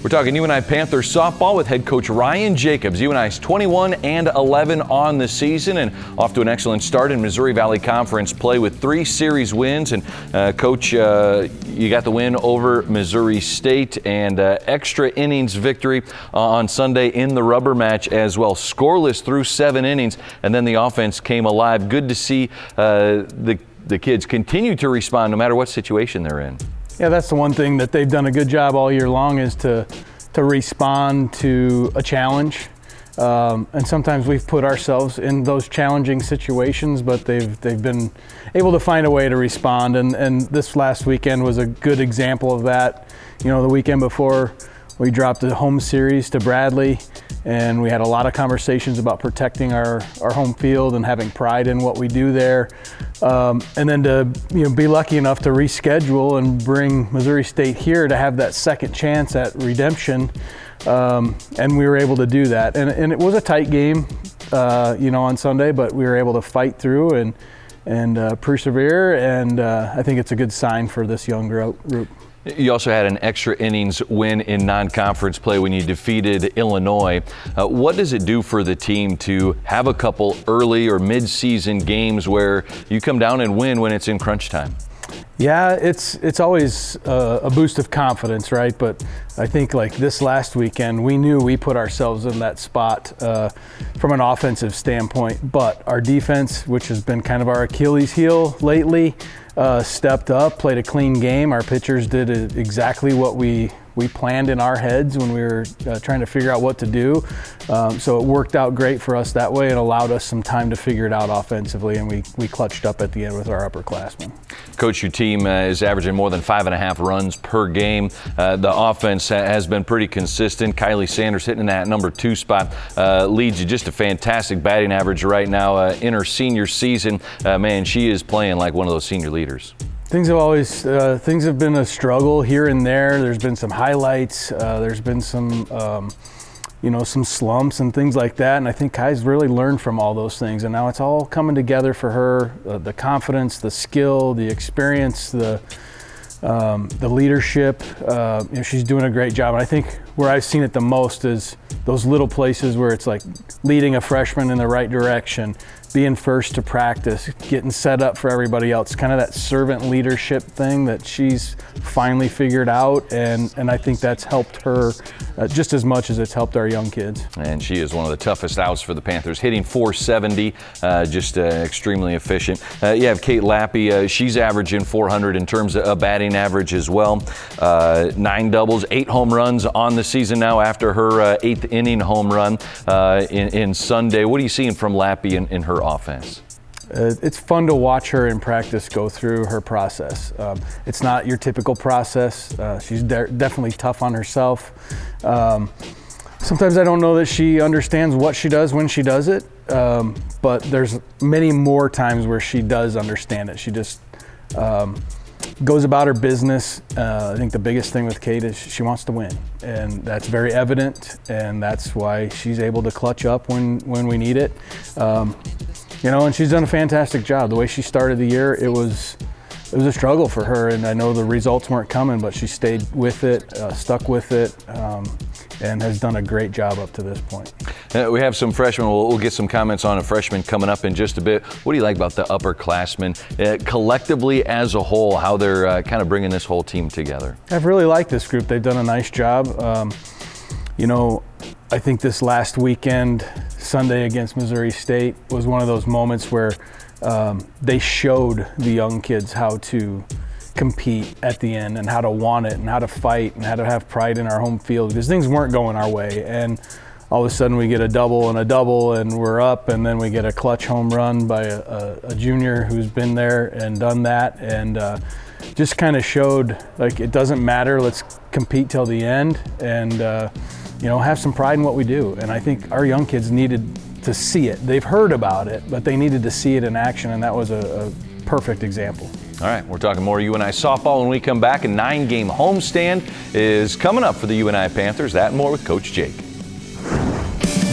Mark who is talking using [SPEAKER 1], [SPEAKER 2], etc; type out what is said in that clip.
[SPEAKER 1] We're talking UNI Panthers softball with head coach Ryan Jacobs. UNI's 21-11 on the season and off to an excellent start in Missouri Valley Conference play with 3 series wins. And Coach, you got the win over Missouri State and extra innings victory on Sunday in the rubber match as well. Scoreless through 7 innings, and then the offense came alive. Good to see the kids continue to respond no matter what situation they're in.
[SPEAKER 2] Yeah, that's the one thing that they've done a good job all year long is to respond to a challenge. And sometimes we've put ourselves in those challenging situations, but they've been able to find a way to respond. And this last weekend was a good example of that. You know, the weekend before we dropped the home series to Bradley, and we had a lot of conversations about protecting our home field and having pride in what we do there. And then to be lucky enough to reschedule and bring Missouri State here to have that second chance at redemption. And we were able to do that. And it was a tight game, on Sunday, but we were able to fight through and persevere. And I think it's a good sign for this young group.
[SPEAKER 1] You also had an extra innings win in non-conference play when you defeated Illinois. What does it do for the team to have a couple early or mid-season games where you come down and win when it's in crunch time?
[SPEAKER 2] Yeah, it's always a boost of confidence, right? But I think like this last weekend, we knew we put ourselves in that spot from an offensive standpoint. But our defense, which has been kind of our Achilles heel lately, stepped up, played a clean game. Our pitchers did exactly what we planned in our heads when we were trying to figure out what to do. So it worked out great for us that way and allowed us some time to figure it out offensively, and we clutched up at the end with our upperclassmen. Coach,
[SPEAKER 1] your team is averaging more than 5.5 runs per game. The offense has been pretty consistent. Kylie Sanders hitting in that number 2 spot leads you just a fantastic batting average right now in her senior season. Man, she is playing like one of those senior leaders.
[SPEAKER 2] Things have been a struggle here and there. There's been some highlights. There's been some, some slumps and things like that. And I think Kai's really learned from all those things. And now it's all coming together for her. The confidence, the skill, the experience, the leadership. She's doing a great job. And I think where I've seen it the most is those little places where it's like leading a freshman in the right direction, being first to practice, getting set up for everybody else, kind of that servant leadership thing that she's finally figured out, and I think that's helped her just as much as it's helped our young kids.
[SPEAKER 1] And she is one of the toughest outs for the Panthers, hitting .470, just extremely efficient. You have Kate Lappy, she's averaging .400 in terms of batting average as well. 9 doubles, 8 home runs on the season now after her 8th inning home run in Sunday. What are you seeing from Lappy in her offense?
[SPEAKER 2] It's fun to watch her in practice go through her process. It's not your typical process. She's definitely tough on herself. Sometimes I don't know that she understands what she does when she does it, but there's many more times where she does understand it. She just goes about her business. I think the biggest thing with Kate is she wants to win, and that's very evident, and that's why she's able to clutch up when we need it. And she's done a fantastic job. The way she started the year, it was a struggle for her, and I know the results weren't coming, but she stayed with it, stuck with it, and has done a great job up to this point.
[SPEAKER 1] We have some freshmen. We'll get some comments on a freshman coming up in just a bit. What do you like about the upperclassmen collectively as a whole, how they're kind of bringing this whole team together?
[SPEAKER 2] I've really liked this group. They've done a nice job. I think this last weekend, Sunday against Missouri State, was one of those moments where they showed the young kids how to compete at the end and how to want it and how to fight and how to have pride in our home field, because things weren't going our way. And all of a sudden we get a double and we're up, and then we get a clutch home run by a junior who's been there and done that, and just kind of showed like it doesn't matter, let's compete till the end and have some pride in what we do. And I think our young kids needed to see it. They've heard about it, but they needed to see it in action, and that was a perfect example.
[SPEAKER 1] All right, we're talking more UNI softball when we come back. A 9-game homestand is coming up for the UNI Panthers. That and more with Coach Jake.